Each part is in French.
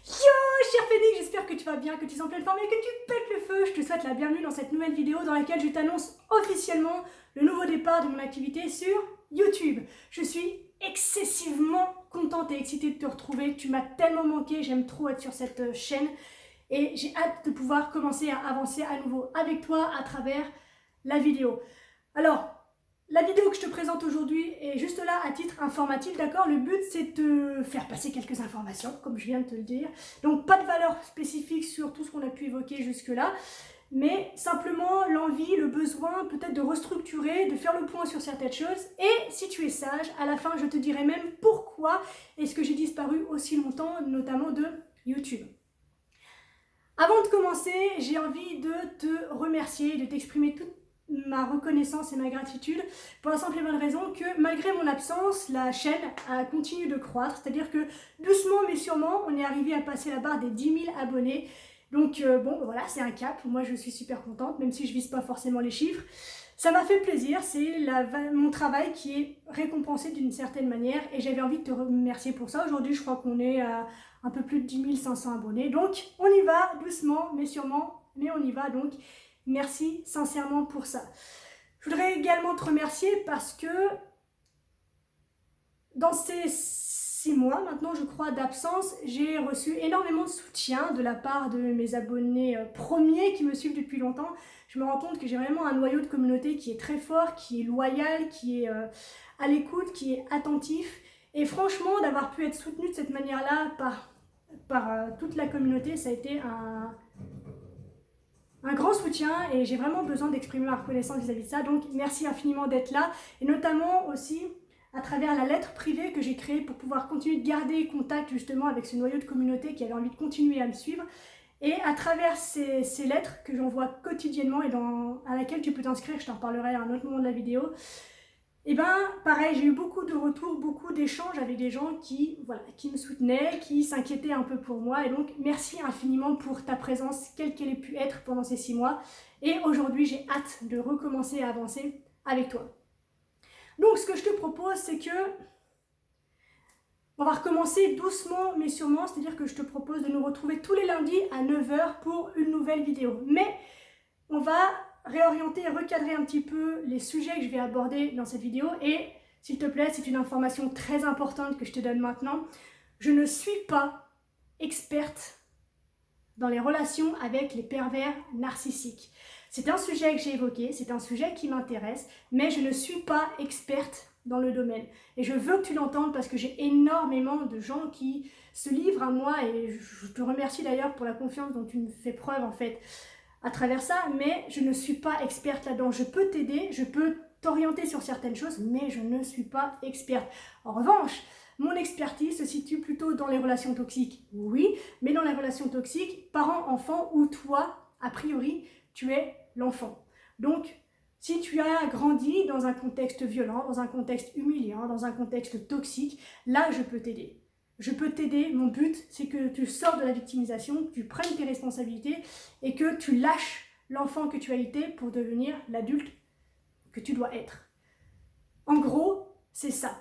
Yo, cher Phoenix, j'espère que tu vas bien, que tu es en pleine forme et que tu pètes le feu. Je te souhaite la bienvenue dans cette nouvelle vidéo dans laquelle je t'annonce officiellement le nouveau départ de mon activité sur YouTube. Je suis excessivement contente et excitée de te retrouver. Tu m'as tellement manqué, j'aime trop être sur cette chaîne et j'ai hâte de pouvoir commencer à avancer à nouveau avec toi à travers la vidéo. Alors, la vidéo que je te présente aujourd'hui est juste là à titre informatif, d'accord? Le but, c'est de te faire passer quelques informations, comme je viens de te le dire. Donc, pas de valeur spécifique sur tout ce qu'on a pu évoquer jusque-là, mais simplement l'envie, le besoin peut-être de restructurer, de faire le point sur certaines choses. Et si tu es sage, à la fin, je te dirai même pourquoi est-ce que j'ai disparu aussi longtemps, notamment de YouTube. Avant de commencer, j'ai envie de te remercier, de t'exprimer toute ma reconnaissance et ma gratitude pour la simple et bonne raison que malgré mon absence, la chaîne a continué de croître, c'est-à-dire que doucement mais sûrement, on est arrivé à passer la barre des 10 000 abonnés. Donc bon, voilà, c'est un cap. Moi, je suis super contente, même si je vise pas forcément les chiffres. Ça m'a fait plaisir, c'est mon travail qui est récompensé d'une certaine manière et j'avais envie de te remercier pour ça. Aujourd'hui, je crois qu'on est à un peu plus de 10 500 abonnés. Donc, on y va doucement, mais sûrement, mais on y va. Donc, merci sincèrement pour ça. Je voudrais également te remercier parce que dans ces 6 mois maintenant, je crois, d'absence, j'ai reçu énormément de soutien de la part de mes abonnés premiers qui me suivent depuis longtemps. Je me rends compte que j'ai vraiment un noyau de communauté qui est très fort, qui est loyal, qui est à l'écoute, qui est attentif. Et franchement, d'avoir pu être soutenu de cette manière-là par toute la communauté, ça a été un grand soutien et j'ai vraiment besoin d'exprimer ma reconnaissance vis-à-vis de ça. Donc merci infiniment d'être là et notamment aussi à travers la lettre privée que j'ai créée pour pouvoir continuer de garder contact justement avec ce noyau de communauté qui avait envie de continuer à me suivre. Et à travers ces lettres que j'envoie quotidiennement et à laquelle tu peux t'inscrire, je t'en reparlerai à un autre moment de la vidéo, et ben pareil, j'ai eu beaucoup de retours, beaucoup d'échanges avec des gens qui me soutenaient, qui s'inquiétaient un peu pour moi. Et donc merci infiniment pour ta présence, quelle qu'elle ait pu être pendant ces 6 mois. Et aujourd'hui, j'ai hâte de recommencer à avancer avec toi. Donc ce que je te propose, c'est que on va recommencer doucement mais sûrement, c'est-à-dire que je te propose de nous retrouver tous les lundis à 9 h pour une nouvelle vidéo. Mais on va réorienter et recadrer un petit peu les sujets que je vais aborder dans cette vidéo. Et s'il te plaît, c'est une information très importante que je te donne maintenant. Je ne suis pas experte dans les relations avec les pervers narcissiques. C'est un sujet que j'ai évoqué, c'est un sujet qui m'intéresse, mais je ne suis pas experte dans le domaine. Et je veux que tu l'entendes parce que j'ai énormément de gens qui se livrent à moi et je te remercie d'ailleurs pour la confiance dont tu me fais preuve en fait à travers ça, mais je ne suis pas experte là-dedans. Je peux t'aider, je peux t'orienter sur certaines choses, mais je ne suis pas experte. En revanche, mon expertise se situe plutôt dans les relations toxiques, oui, mais dans les relations toxiques, parent-enfant, où toi, a priori, tu es l'enfant. Donc, si tu as grandi dans un contexte violent, dans un contexte humiliant, dans un contexte toxique, là, je peux t'aider. Je peux t'aider, mon but, c'est que tu sors de la victimisation, que tu prennes tes responsabilités et que tu lâches l'enfant que tu as été pour devenir l'adulte que tu dois être. En gros, c'est ça.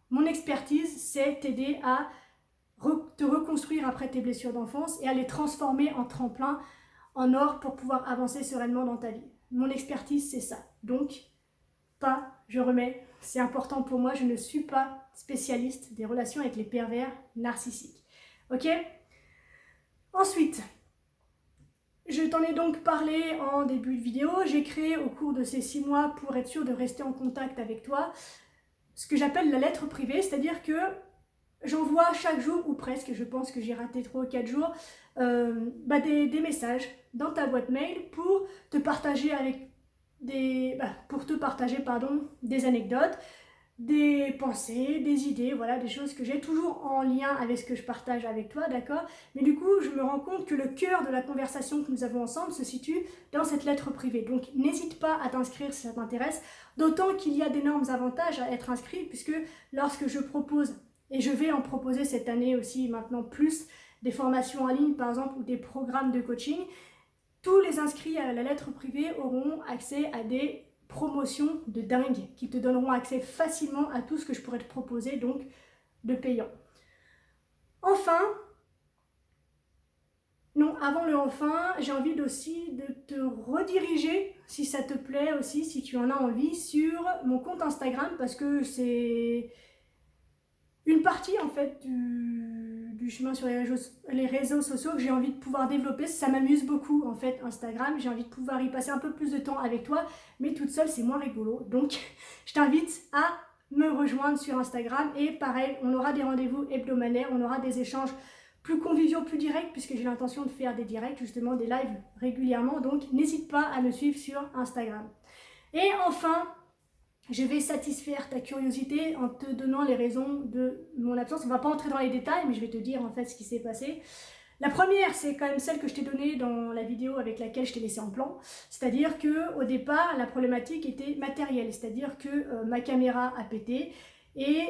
Mon expertise, c'est t'aider à te reconstruire après tes blessures d'enfance et à les transformer en tremplin, en or pour pouvoir avancer sereinement dans ta vie. Mon expertise, c'est ça. Donc, je remets, c'est important pour moi, je ne suis pas spécialiste des relations avec les pervers narcissiques. Ok? Ensuite, je t'en ai donc parlé en début de vidéo. J'ai créé au cours de ces 6 mois, pour être sûr de rester en contact avec toi, ce que j'appelle la lettre privée, c'est-à-dire que j'envoie chaque jour, ou presque, je pense que j'ai raté 3 ou 4 jours, des messages dans ta boîte mail pour te partager des anecdotes, des pensées, des idées, voilà, des choses que j'ai toujours en lien avec ce que je partage avec toi, d'accord? Mais du coup, je me rends compte que le cœur de la conversation que nous avons ensemble se situe dans cette lettre privée. Donc, n'hésite pas à t'inscrire si ça t'intéresse, d'autant qu'il y a d'énormes avantages à être inscrit, puisque lorsque je propose, et je vais en proposer cette année aussi maintenant plus, des formations en ligne par exemple, ou des programmes de coaching, tous les inscrits à la lettre privée auront accès à des promotions de dingue qui te donneront accès facilement à tout ce que je pourrais te proposer, donc de payant. Enfin, avant le enfin, j'ai envie aussi de te rediriger, si ça te plaît aussi, si tu en as envie, sur mon compte Instagram, parce que c'est une partie en fait du chemin sur les réseaux sociaux que j'ai envie de pouvoir développer. Ça m'amuse beaucoup en fait Instagram, j'ai envie de pouvoir y passer un peu plus de temps avec toi, mais toute seule c'est moins rigolo. Donc je t'invite à me rejoindre sur Instagram et pareil, on aura des rendez-vous hebdomadaires, on aura des échanges plus conviviaux, plus directs, puisque j'ai l'intention de faire des directs, justement des lives régulièrement, donc n'hésite pas à me suivre sur Instagram. Et enfin, je vais satisfaire ta curiosité en te donnant les raisons de mon absence. On ne va pas entrer dans les détails, mais je vais te dire en fait ce qui s'est passé. La première, c'est quand même celle que je t'ai donnée dans la vidéo avec laquelle je t'ai laissé en plan. C'est-à-dire qu'au départ, la problématique était matérielle. C'est-à-dire que ma caméra a pété et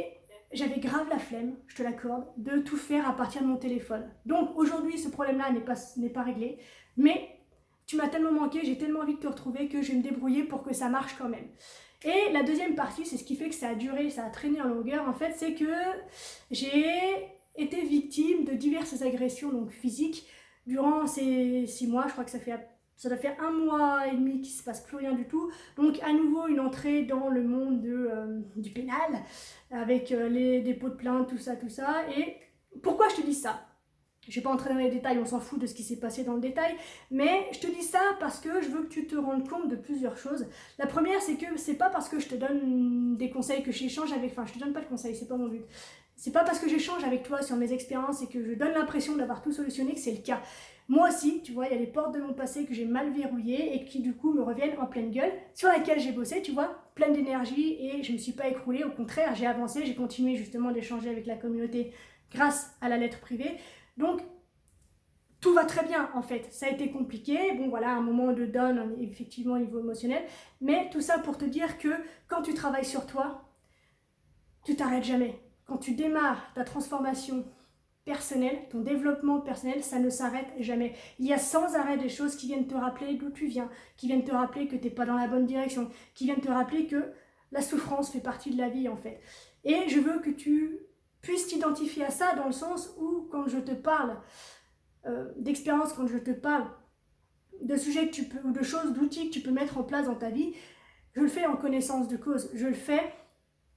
j'avais grave la flemme, je te l'accorde, de tout faire à partir de mon téléphone. Donc aujourd'hui, ce problème-là n'est pas réglé. Mais tu m'as tellement manqué, j'ai tellement envie de te retrouver que je vais me débrouiller pour que ça marche quand même. Et la deuxième partie, c'est ce qui fait que ça a duré, ça a traîné en longueur, en fait, c'est que j'ai été victime de diverses agressions donc physiques durant ces 6 mois. Je crois que ça doit faire 1 mois et demi qu'il ne se passe plus rien du tout. Donc à nouveau une entrée dans le monde du pénal, avec les dépôts de plainte, tout ça. Et pourquoi je te dis ça ? Je ne vais pas entrer dans les détails, on s'en fout de ce qui s'est passé dans le détail, mais je te dis ça parce que je veux que tu te rendes compte de plusieurs choses. La première, c'est que c'est pas parce que je te donne des conseils que j'échange avec... Enfin, je te donne pas de conseils, c'est pas mon but. C'est pas parce que j'échange avec toi sur mes expériences et que je donne l'impression d'avoir tout solutionné que c'est le cas. Moi aussi, tu vois, il y a les portes de mon passé que j'ai mal verrouillées et qui du coup me reviennent en pleine gueule, sur lesquelles j'ai bossé, tu vois, pleine d'énergie et je me suis pas écroulée, au contraire, j'ai avancé, j'ai continué justement d'échanger avec la communauté grâce à la lettre privée. Donc, tout va très bien en fait. Ça a été compliqué, bon voilà, un moment de down effectivement au niveau émotionnel, mais tout ça pour te dire que quand tu travailles sur toi, tu t'arrêtes jamais. Quand tu démarres ta transformation personnelle, ton développement personnel, ça ne s'arrête jamais. Il y a sans arrêt des choses qui viennent te rappeler d'où tu viens, qui viennent te rappeler que tu n'es pas dans la bonne direction, qui viennent te rappeler que la souffrance fait partie de la vie en fait. Et je veux que tu puisses t'identifier à ça dans le sens où quand je te parle d'expérience, quand je te parle de sujets que tu peux, ou de choses, d'outils que tu peux mettre en place dans ta vie, je le fais en connaissance de cause. Je le fais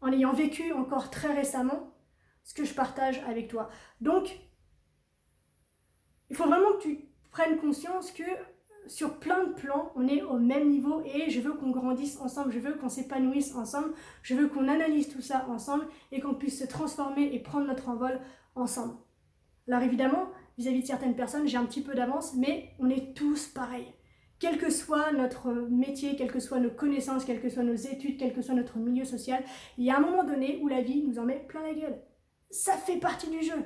en ayant vécu encore très récemment ce que je partage avec toi. Donc, il faut vraiment que tu prennes conscience que sur plein de plans, on est au même niveau et je veux qu'on grandisse ensemble, je veux qu'on s'épanouisse ensemble, je veux qu'on analyse tout ça ensemble et qu'on puisse se transformer et prendre notre envol ensemble. Alors évidemment, vis-à-vis de certaines personnes, j'ai un petit peu d'avance, mais on est tous pareils. Quel que soit notre métier, quelles que soient nos connaissances, quelles que soient nos études, quel que soit notre milieu social, il y a un moment donné où la vie nous en met plein la gueule. Ça fait partie du jeu.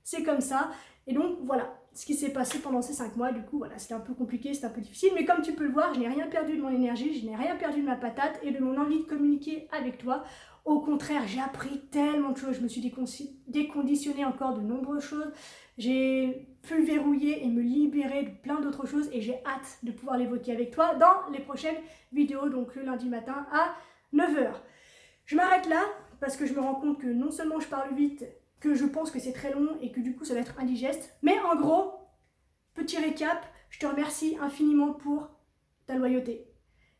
C'est comme ça. Et donc voilà, ce qui s'est passé pendant ces 5 mois, du coup, voilà, c'était un peu compliqué, c'était un peu difficile, mais comme tu peux le voir, je n'ai rien perdu de mon énergie, je n'ai rien perdu de ma patate et de mon envie de communiquer avec toi. Au contraire, j'ai appris tellement de choses, je me suis déconditionnée encore de nombreuses choses, j'ai pu verrouiller et me libérer de plein d'autres choses et j'ai hâte de pouvoir l'évoquer avec toi dans les prochaines vidéos, donc le lundi matin à 9 h. Je m'arrête là parce que je me rends compte que non seulement je parle vite, que je pense que c'est très long et que du coup ça va être indigeste, mais en gros, petit récap, je te remercie infiniment pour ta loyauté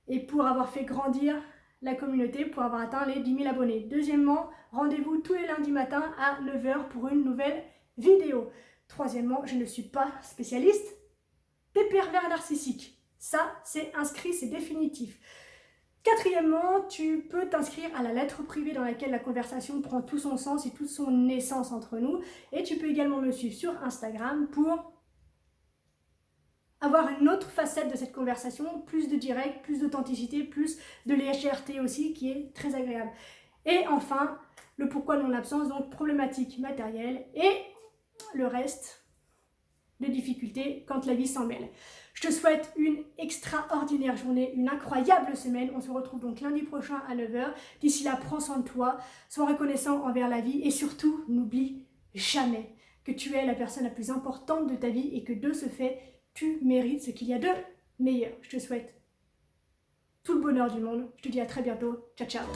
et pour avoir fait grandir la communauté, pour avoir atteint les 10 000 abonnés. Deuxièmement, rendez-vous tous les lundis matins à 9 h pour une nouvelle vidéo. Troisièmement, je ne suis pas spécialiste des pervers narcissiques. Ça, c'est inscrit, c'est définitif. Quatrièmement, tu peux t'inscrire à la lettre privée dans laquelle la conversation prend tout son sens et toute son essence entre nous. Et tu peux également me suivre sur Instagram pour avoir une autre facette de cette conversation, plus de direct, plus d'authenticité, plus de légèreté aussi, qui est très agréable. Et enfin, le pourquoi de mon absence, donc problématique matérielle et le reste de difficultés quand la vie s'en mêle. Je te souhaite une extraordinaire journée, une incroyable semaine. On se retrouve donc lundi prochain à 9 h. D'ici là, prends soin de toi, sois reconnaissant envers la vie et surtout, n'oublie jamais que tu es la personne la plus importante de ta vie et que de ce fait, tu mérites ce qu'il y a de meilleur. Je te souhaite tout le bonheur du monde. Je te dis à très bientôt. Ciao, ciao.